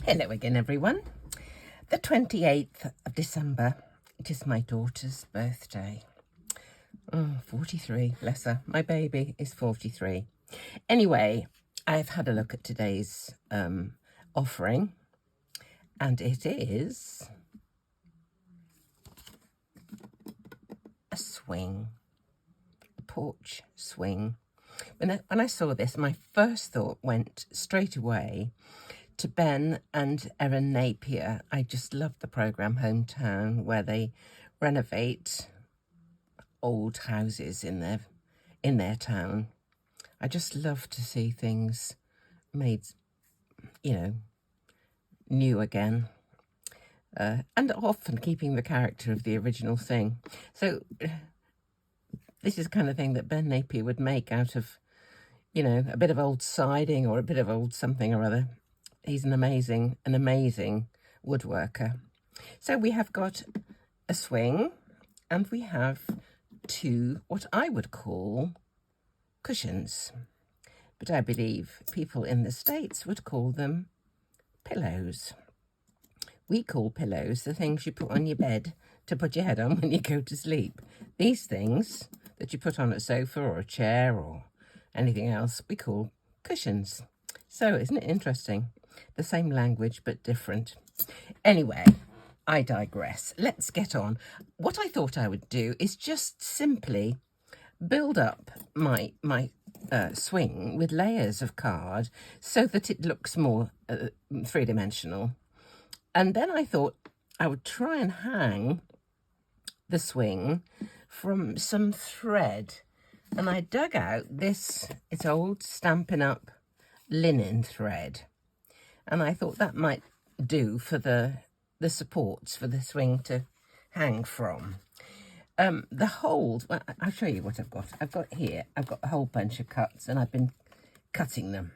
Hello again, everyone. The 28th of December. It is my daughter's birthday. 43, bless her. My baby is 43. Anyway, I've had a look at today's offering, and it is a swing, a porch swing. When I saw this, my first thought went straight away to Ben and Erin Napier. I just love the programme Hometown, where they renovate old houses in their town. I just love to see things made, new again, and often keeping the character of the original thing. So this is the kind of thing that Ben Napier would make out of, a bit of old siding or a bit of old something or other. He's an amazing woodworker. So we have got a swing, and we have two what I would call cushions, but I believe people in the States would call them pillows. We call pillows the things you put on your bed to put your head on when you go to sleep. These things that you put on a sofa or a chair or anything else, we call cushions. So isn't it interesting? The same language, but different. Anyway, I digress. Let's get on. What I thought I would do is just simply build up my swing with layers of card so that it looks more three-dimensional. And then I thought I would try and hang the swing from some thread. And I dug out this, it's old Stampin' Up! Linen thread. And I thought that might do for the supports for the swing to hang from. The holes, well, I'll show you what I've got. I've got a whole bunch of cuts, and I've been cutting them.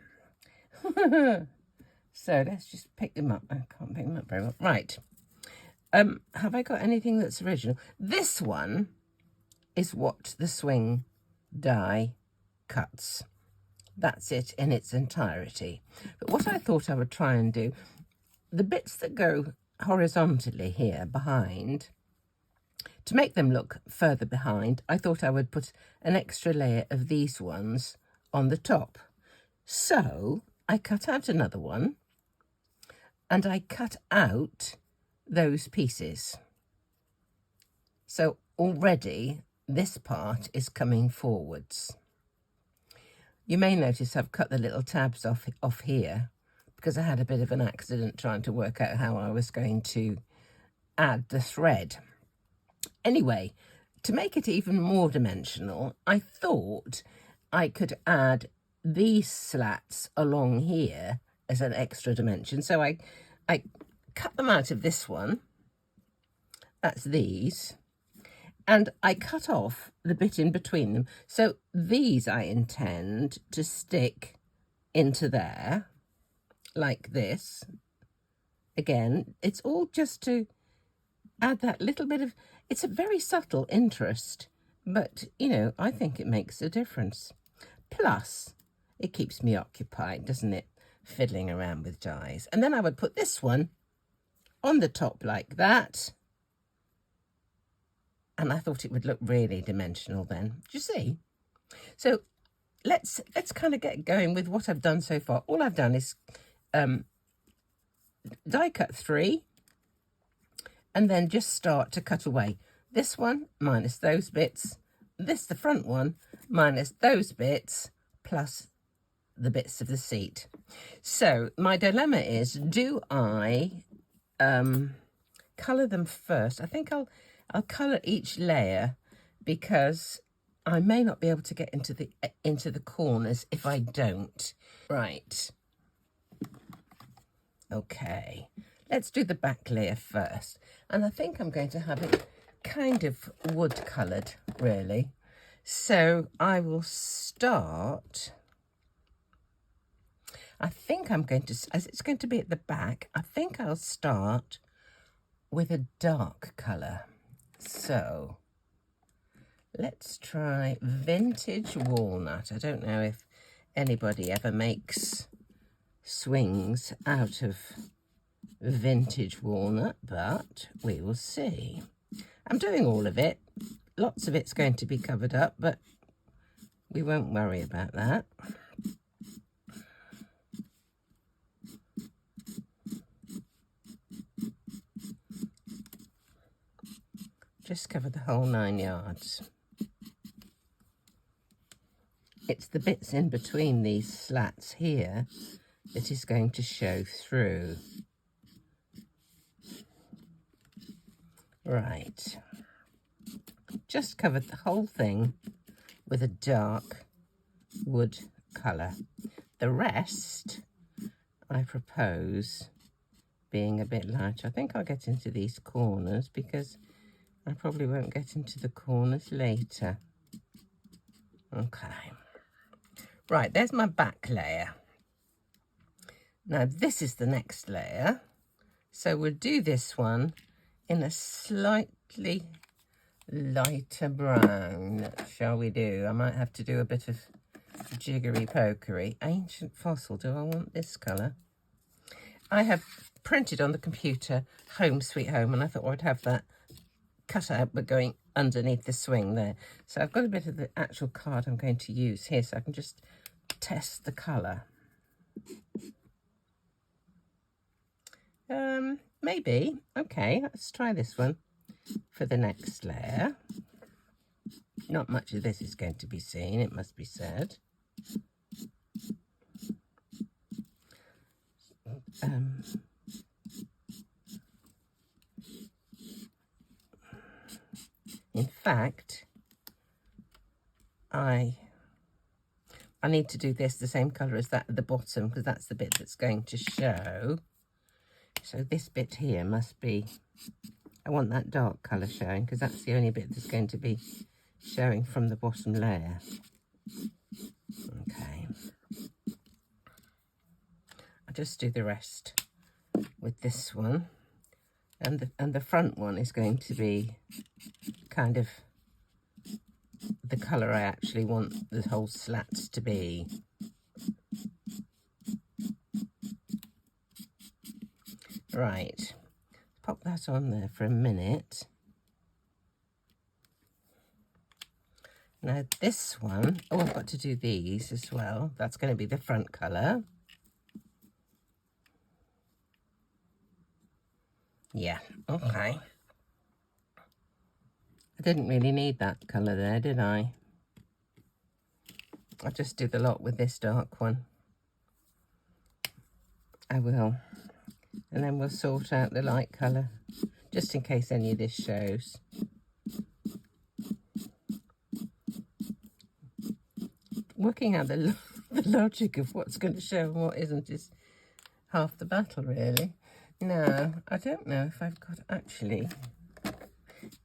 So let's just pick them up. I can't pick them up very well. Right. Have I got anything that's original? This one is what the swing die cuts. That's it in its entirety. But what I thought I would try and do, the bits that go horizontally here behind, to make them look further behind, I thought I would put an extra layer of these ones on the top. So I cut out another one, and I cut out those pieces. So already this part is coming forwards. You may notice I've cut the little tabs off here because I had a bit of an accident trying to work out how I was going to add the thread. Anyway, to make it even more dimensional, I thought I could add these slats along here as an extra dimension. So I cut them out of this one. That's these. And I cut off the bit in between them. So these I intend to stick into there, like this. Again, it's all just to add that little bit of, it's a very subtle interest, but, I think it makes a difference. Plus, it keeps me occupied, doesn't it? Fiddling around with dies. And then I would put this one on the top like that. And I thought it would look really dimensional then. Do you see? So let's kind of get going with what I've done so far. All I've done is die cut 3 and then just start to cut away. This one minus those bits. This, the front one, minus those bits, plus the bits of the seat. So my dilemma is, do I colour them first? I think I'll colour each layer because I may not be able to get into the corners if I don't. Right. Okay. Let's do the back layer first. And I think I'm going to have it kind of wood coloured, really. So I will start. I think I'm going to, as it's going to be at the back, I think I'll start with a dark colour. So let's try vintage walnut. I don't know if anybody ever makes swings out of vintage walnut, but we will see. I'm doing all of it. Lots of it's going to be covered up, but we won't worry about that. Just cover the whole 9 yards. It's the bits in between these slats here that is going to show through. Right. Just covered the whole thing with a dark wood colour. The rest, I propose being a bit lighter. I think I'll get into these corners because I probably won't get into the corners later. Okay. Right, there's my back layer. Now this is the next layer. So we'll do this one in a slightly lighter brown, shall we do? I might have to do a bit of jiggery pokery. Ancient fossil, do I want this colour? I have printed on the computer Home Sweet Home, and I thought I'd have that cut out but going underneath the swing there. So I've got a bit of the actual card I'm going to use here, so I can just test the colour. Maybe. Okay, let's try this one for the next layer. Not much of this is going to be seen, it must be said. In fact, I need to do this the same colour as that at the bottom, because that's the bit that's going to show. So this bit here must be, I want that dark colour showing, because that's the only bit that's going to be showing from the bottom layer. Okay. I'll just do the rest with this one. And the front one is going to be kind of the colour I actually want the whole slats to be. Right, pop that on there for a minute. Now this one, oh, I've got to do these as well. That's going to be the front colour. Yeah, okay. I didn't really need that colour there, did I? I'll just do the lot with this dark one. I will. And then we'll sort out the light colour, just in case any of this shows. Working out the logic of what's going to show and what isn't is half the battle, really. Now, I don't know if I've got actually...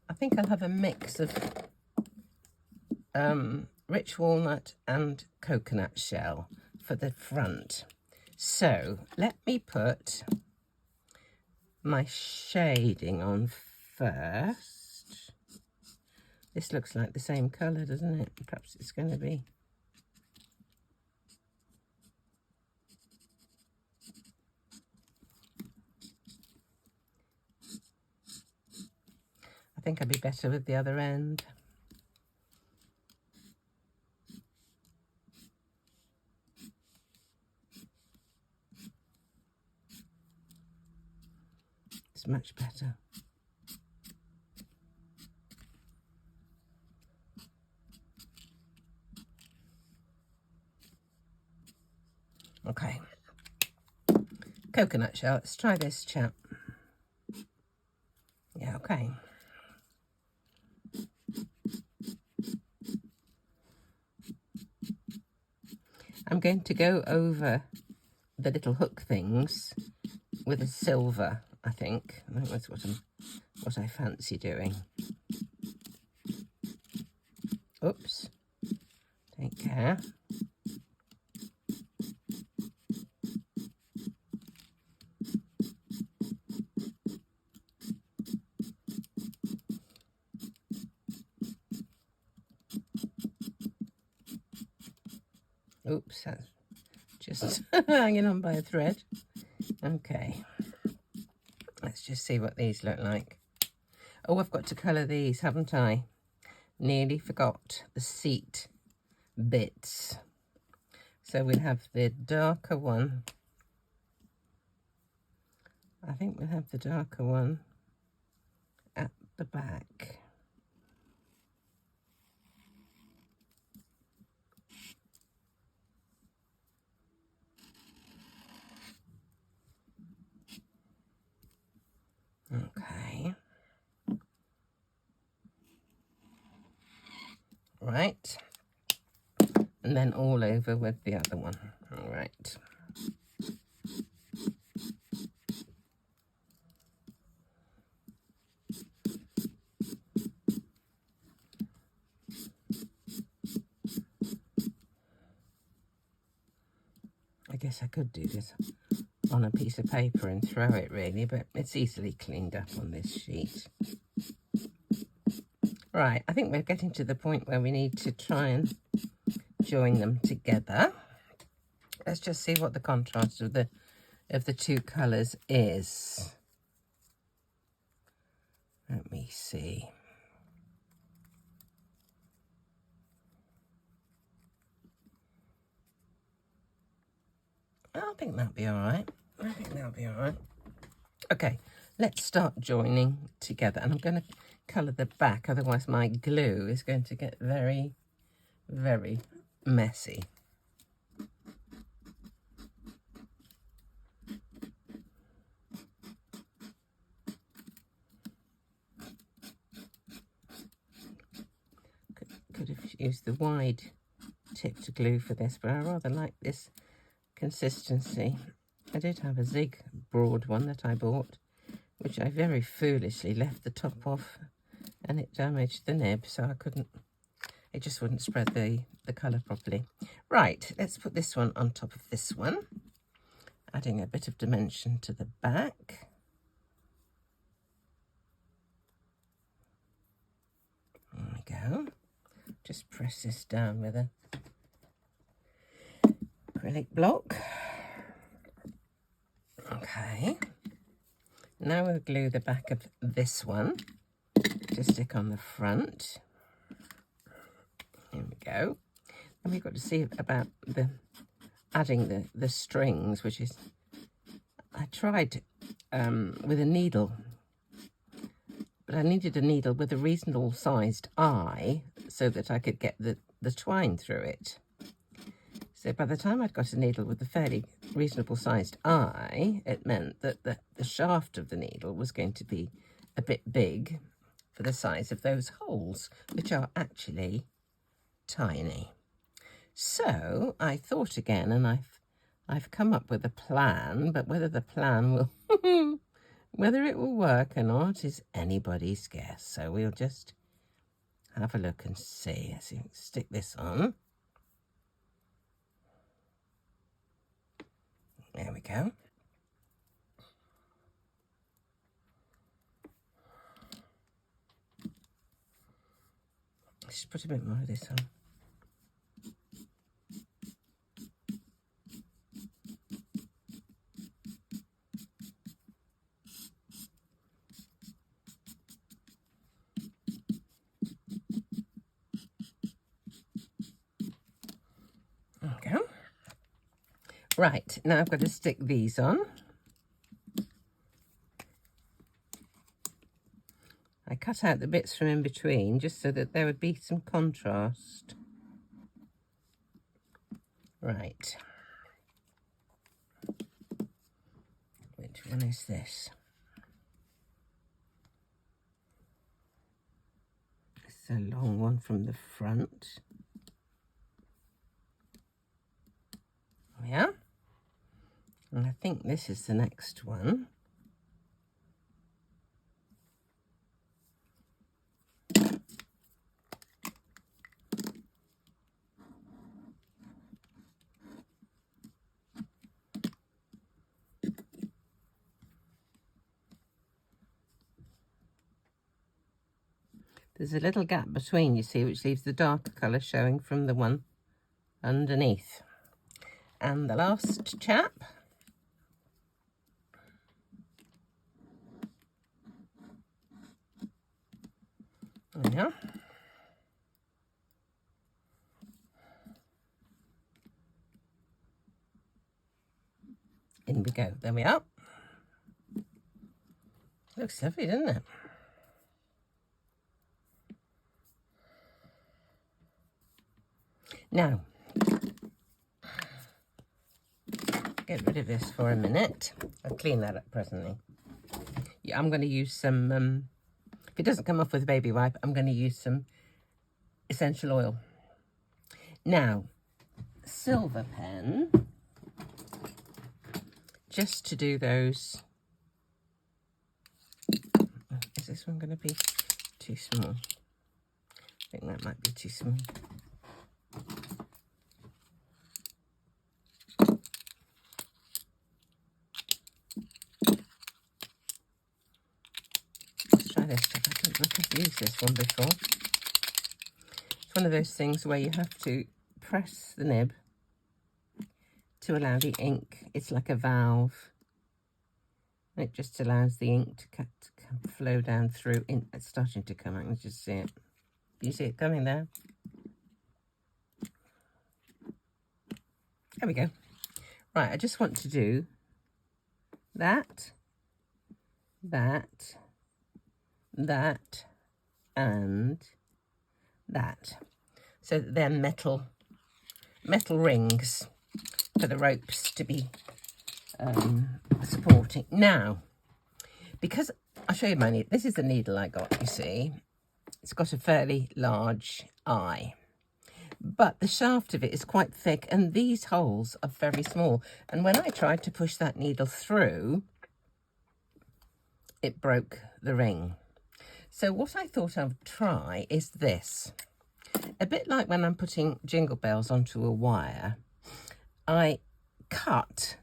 I think I'll have a mix of rich walnut and coconut shell for the front. So, let me put my shading on first. This looks like the same colour, doesn't it? Perhaps it's going to be. I think I'd be better with the other end. It's much better. Okay. Coconut shell. Let's try this, chap. Yeah, okay. I'm going to go over the little hook things with a silver, I think. I think that's what I fancy doing. Oops. Take care. Oops, that's just hanging on by a thread. Okay. let's just see what these look like. Oh, I've got to colour these, haven't I? Nearly forgot the seat bits. So we'll have the darker one. I think we'll have the darker one at the back. Okay. Right. And then all over with the other one. All right. I guess I could do this on a piece of paper and throw it really, but it's easily cleaned up on this sheet. Right, I think we're getting to the point where we need to try and join them together. Let's just see what the contrast of the two colours is. Let me see. I think that'll be all right. I think that'll be all right. Okay, let's start joining together. And I'm going to colour the back, otherwise my glue is going to get very, very messy. Could have used the wide tipped glue for this, but I rather like this consistency. I did have a zig broad one that I bought, which I very foolishly left the top off, and it damaged the nib, so I couldn't, it just wouldn't spread the colour properly. Right, let's put this one on top of this one, adding a bit of dimension to the back. There we go. Just press this down with a acrylic block. Okay. Now we'll glue the back of this one to stick on the front. Here we go. And we've got to see about adding the strings, which is, I tried with a needle, but I needed a needle with a reasonable sized eye so that I could get the twine through it. So by the time I'd got a needle with a fairly reasonable sized eye, it meant that the shaft of the needle was going to be a bit big for the size of those holes, which are actually tiny. So I thought again, and I've come up with a plan, but whether the plan will whether it will work or not is anybody's guess. So we'll just have a look and see. So stick this on. There we go. Let's just put a bit more of this on. There we go. Right, now I've got to stick these on. I cut out the bits from in between just so that there would be some contrast. Right. Which one is this? It's a long one from the front. Yeah. And I think this is the next one. There's a little gap between, you see, which leaves the darker colour showing from the one underneath. And the last chap. There we are. In we go. There we are. Looks lovely, doesn't it? Now, get rid of this for a minute. I'll clean that up presently. Yeah, I'm going to use some, if it doesn't come off with a baby wipe, I'm going to use some essential oil. Now, silver pen, just to do those. Is this one going to be too small? I think that might be too small. Let's try this. I don't think I've used this one before. It's one of those things where you have to press the nib to allow the ink. It's like a valve. It just allows the ink to flow down through. It's starting to come out. Let's just see it. Do you see it coming there? There we go. Right, I just want to do that, that, that, and that. So that they're metal rings for the ropes to be supporting. Now, because I'll show you my needle. This is the needle I got, you see. It's got a fairly large eye, but the shaft of it is quite thick and these holes are very small. And when I tried to push that needle through, it broke the ring. So what I thought I would try is this. A bit like when I'm putting jingle bells onto a wire, I cut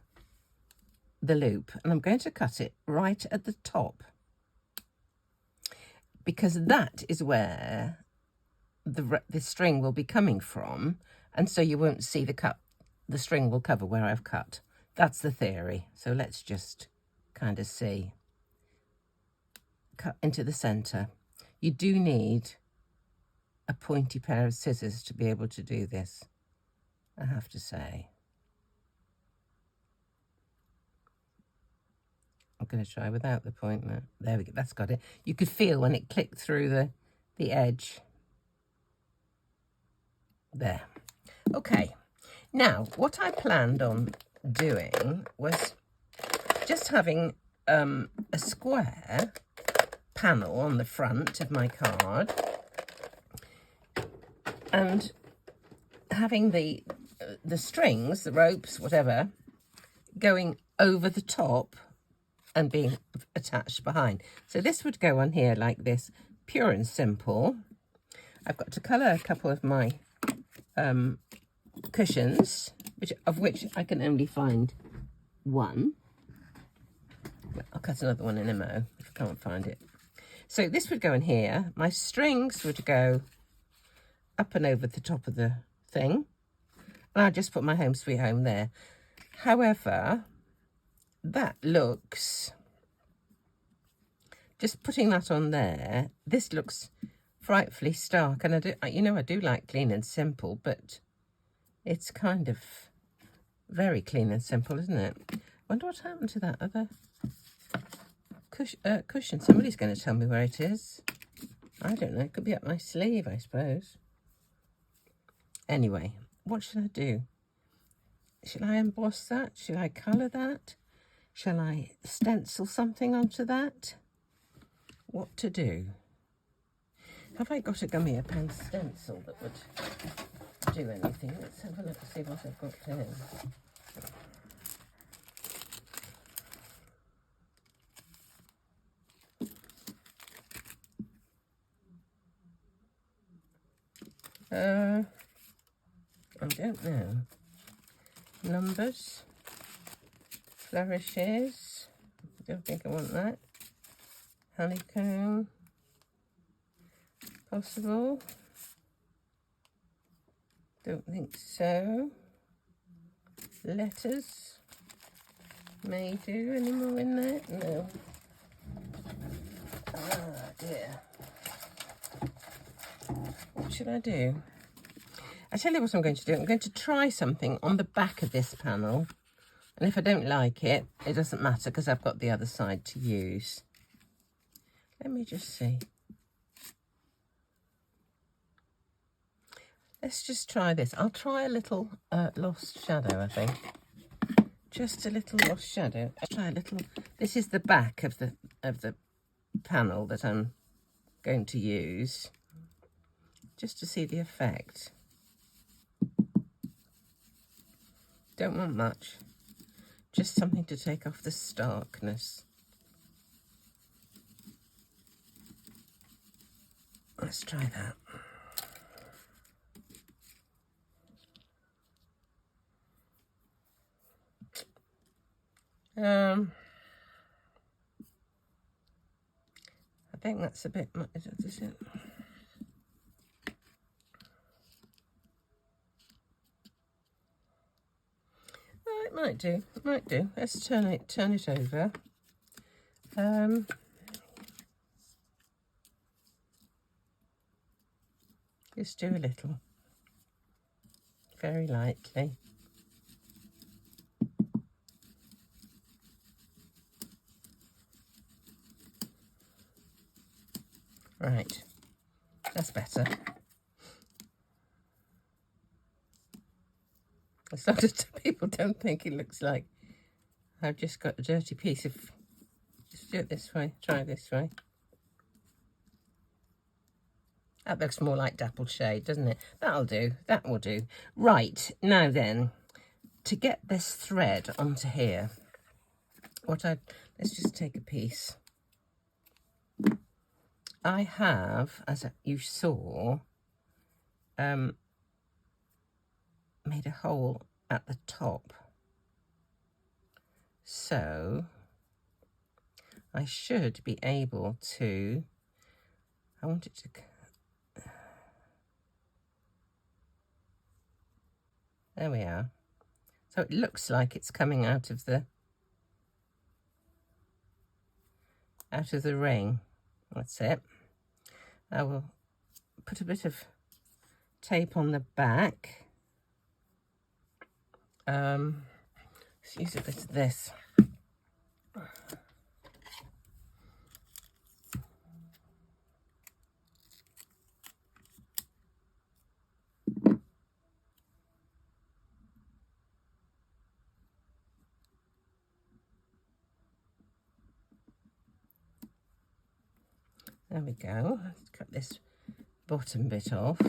the loop and I'm going to cut it right at the top, because that is where the string will be coming from, and so you won't see the string will cover where I've cut. That's the theory. So let's just kind of see. Cut into the center. You do need a pointy pair of scissors to be able to do this, I have to say. I'm going to try without the point there. There we go. That's got it. You could feel when it clicked through the edge. There. Okay. Now, what I planned on doing was just having a square panel on the front of my card and having the strings, the ropes, whatever, going over the top and being attached behind. So this would go on here like this, pure and simple. I've got to colour a couple of my cushions, of which I can only find one. I'll cut another one in a mo if I can't find it. So this would go in here. My strings would go up and over the top of the thing. And I just put my Home Sweet Home there. However, that looks, just putting that on there, this looks frightfully stark. And I do like clean and simple, but it's kind of very clean and simple, isn't it? I wonder what happened to that other cushion. Somebody's going to tell me where it is. I don't know. It could be up my sleeve, I suppose. Anyway, what should I do? Should I emboss that? Should I colour that? Shall I stencil something onto that? What to do? Have I got a Gummiapan stencil that would do anything? Let's have a look and see what I've got here. I don't know. Numbers. Flourishes. Don't think I want that. Honeycomb. Possible. Don't think so. Letters. May do. Any more in there? No. Ah, dear. What should I do? I tell you what I'm going to do. I'm going to try something on the back of this panel. And if I don't like it, it doesn't matter because I've got the other side to use. Let me just see. Let's just try this. I'll try a little lost shadow, I think. Just a little lost shadow. I'll try a little. This is the back of the panel that I'm going to use, just to see the effect. Don't want much. Just something to take off the starkness. Let's try that. I think that's a bit much, is it? Oh, it might do. It might do. Let's turn it over. Just do a little, very lightly. Right, that's better. As long as people don't think it looks like I've just got a dirty piece of... Just do it this way, try this way. That looks more like dappled shade, doesn't it? That'll do, that will do. Right, now then, to get this thread onto here, let's just take a piece. I have, as you saw, made a hole at the top. So I should be able to, I want it to, there we are. So it looks like it's coming out of the ring. That's it. I will put a bit of tape on the back. Let's use a bit of this. There we go. Let's cut this bottom bit off.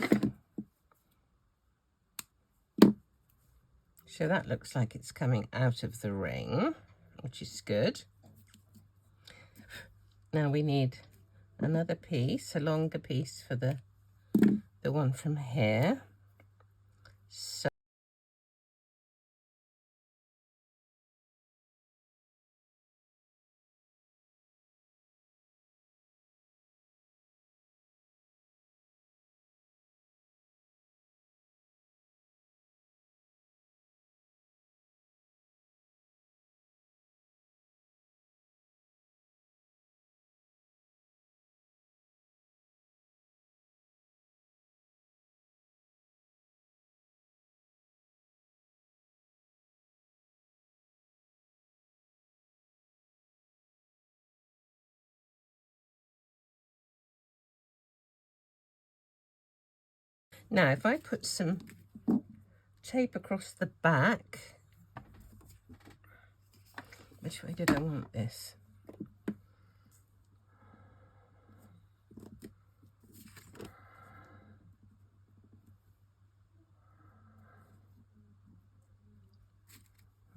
So that looks like it's coming out of the ring, which is good. Now we need another piece, a longer piece for the one from here. So now if I put some tape across the back, which way did I want this?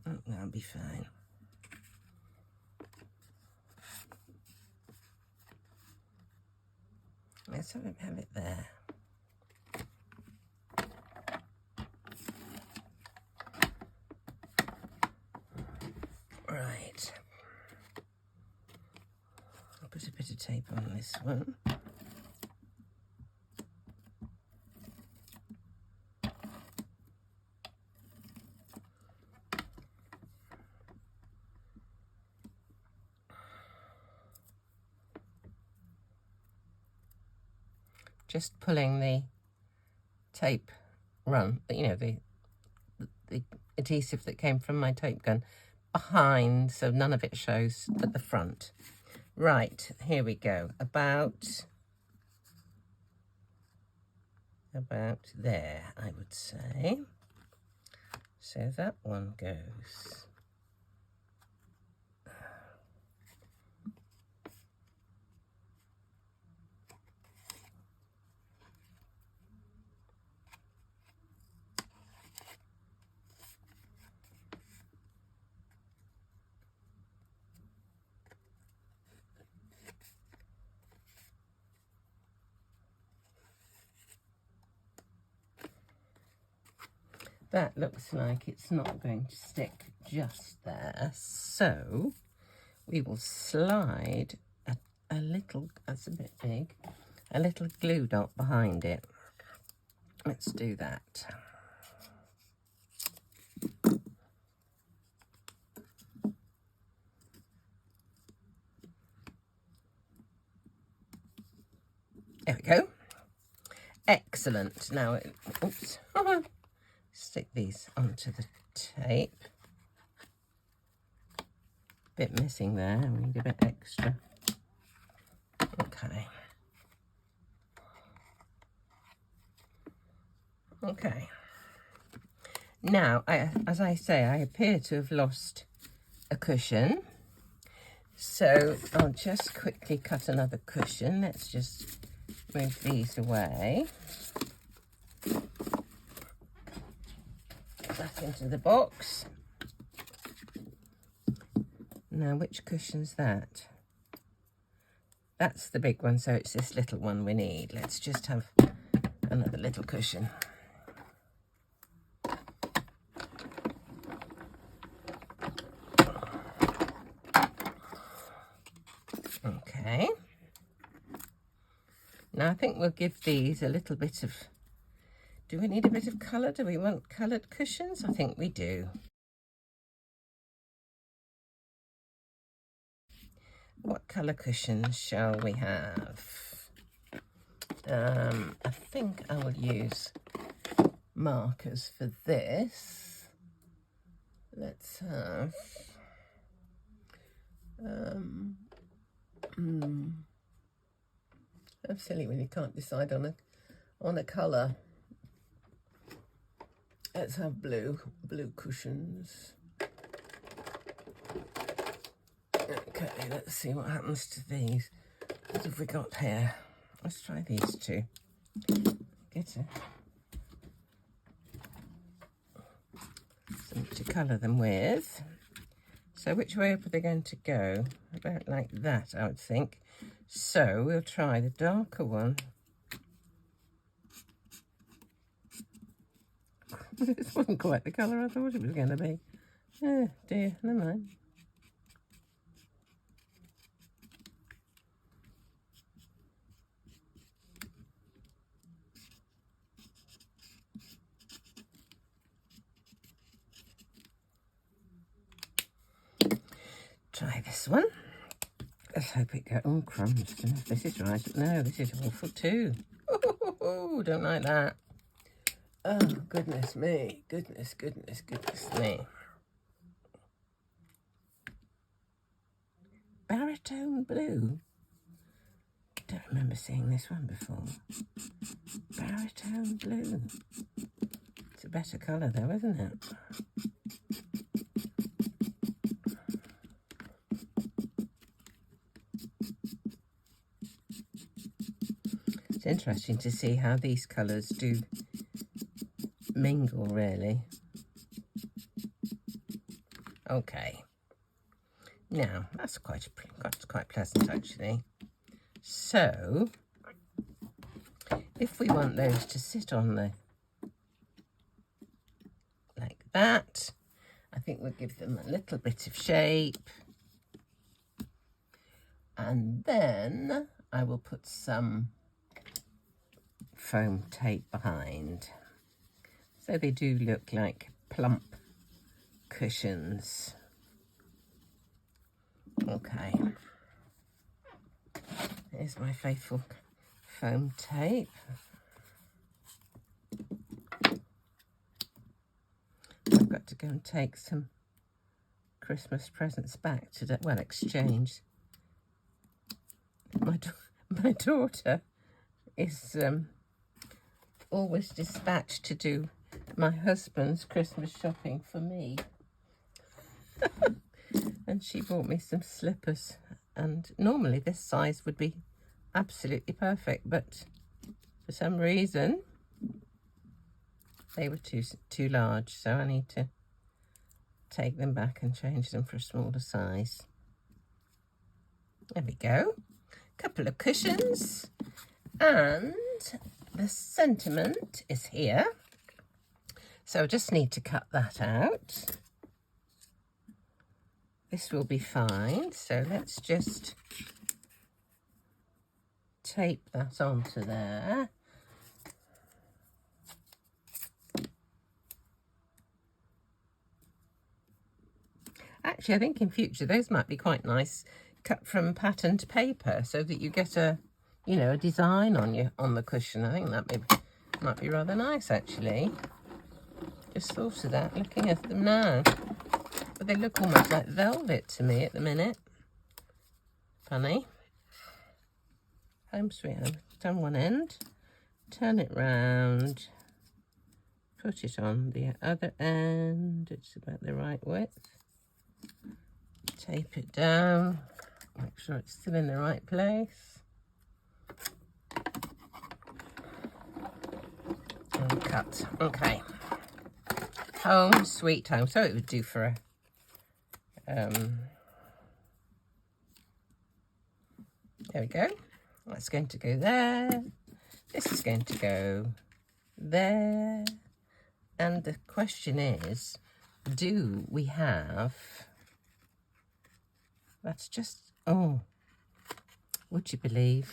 Oh, that'll be fine. Let's have it there. Right. I'll put a bit of tape on this one. Just pulling the tape run, you know, the adhesive that came from my tape gun behind, so none of it shows at the front. Right, here we go. About there, I would say. So that one goes. That looks like it's not going to stick just there, so we will slide a little, that's a bit big, a little glue dot behind it. Let's do that. There we go. Excellent. Now, oops. Stick these onto the tape. Bit missing there, we need a bit extra. Okay. Okay. Now, as I say, I appear to have lost a cushion. So I'll just quickly cut another cushion. Let's just move these away. Back into the box. Now, which cushion's that? That's the big one, so it's this little one we need. Let's just have another little cushion. Okay. Now, I think we'll give these a little bit of... Do we need a bit of colour? Do we want coloured cushions? I think we do. What colour cushions shall we have? I think I will use markers for this. Let's have... I'm silly when you can't decide on a colour. Let's have blue cushions. Okay, let's see what happens to these. What have we got here? Let's try these two. Get some to colour them with. So which way are they going to go? About like that, I would think. So we'll try the darker one. This wasn't quite the colour I thought it was going to be. Oh dear, never mind. Try this one. Let's hope it goes. Oh, crumbs. Don't know if this is right. No, this is awful too. Oh, don't like that. Oh, goodness me. Goodness me. Baritone blue. Don't remember seeing this one before. Baritone blue. It's a better colour though, isn't it? It's interesting to see how these colours do mingle, really. Okay. Now, that's quite pleasant, actually. So, if we want those to sit on the, like that, I think we'll give them a little bit of shape. And then I will put some foam tape behind. So they do look like plump cushions. Okay. Here's my faithful foam tape. had to go and take some Christmas presents back today. Well, exchange. My daughter is always dispatched to do my husband's Christmas shopping for me. And she bought me some slippers, and normally this size would be absolutely perfect, but for some reason they were too large, so I need to take them back and change them for a smaller size. There we go. Couple of cushions, and the sentiment is here, so I just need to cut that out. This will be fine, so let's just tape that onto there. Actually, I think in future those might be quite nice, cut from patterned paper, so that you get a, you know, a design on the cushion. I think that might be rather nice, actually. Just thought of that looking at them now. But they look almost like velvet to me at the minute. Funny. Home sweet home. Done one end. Turn it round. Put it on the other end. It's about the right width. Tape it down. Make sure it's still in the right place. And cut. Okay. Home sweet home. So it would do for a there we go. That's going to go there. This is going to go there. And the question is, do we have... That's just... Oh, would you believe?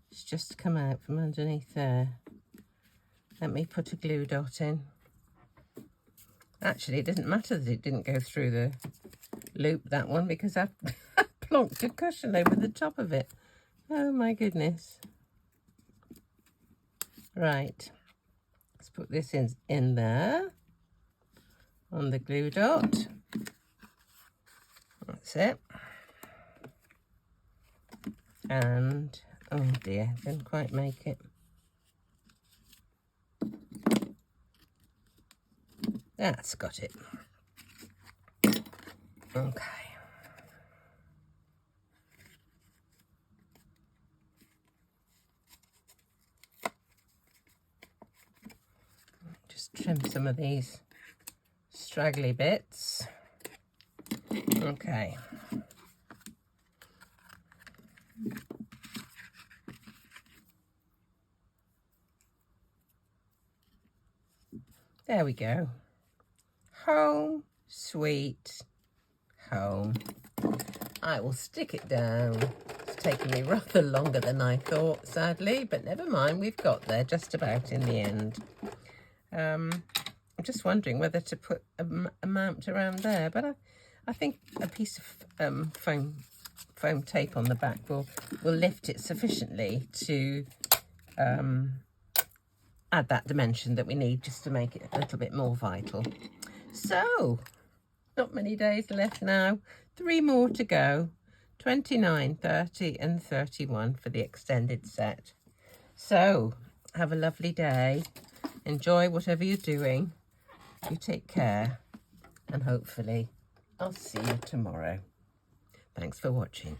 It's just come out from underneath there. Let me put a glue dot in. Actually, it didn't matter that it didn't go through the loop, that one, because I've plonked a cushion over the top of it. Oh my goodness. Right. Let's put this in there on the glue dot. That's it. And, oh dear, didn't quite make it. That's got it. Okay. Just trim some of these straggly bits. Okay. There we go. Home, sweet home. I will stick it down. It's taken me rather longer than I thought, sadly, but never mind, we've got there just about in the end. I'm just wondering whether to put a mount around there, but I think a piece of foam tape on the back will lift it sufficiently to add that dimension that we need, just to make it a little bit more vital. So, not many days left now. 3 more to go. 29, 30 and 31 for the extended set. So, have a lovely day. Enjoy whatever you're doing. You take care. And hopefully, I'll see you tomorrow. Thanks for watching.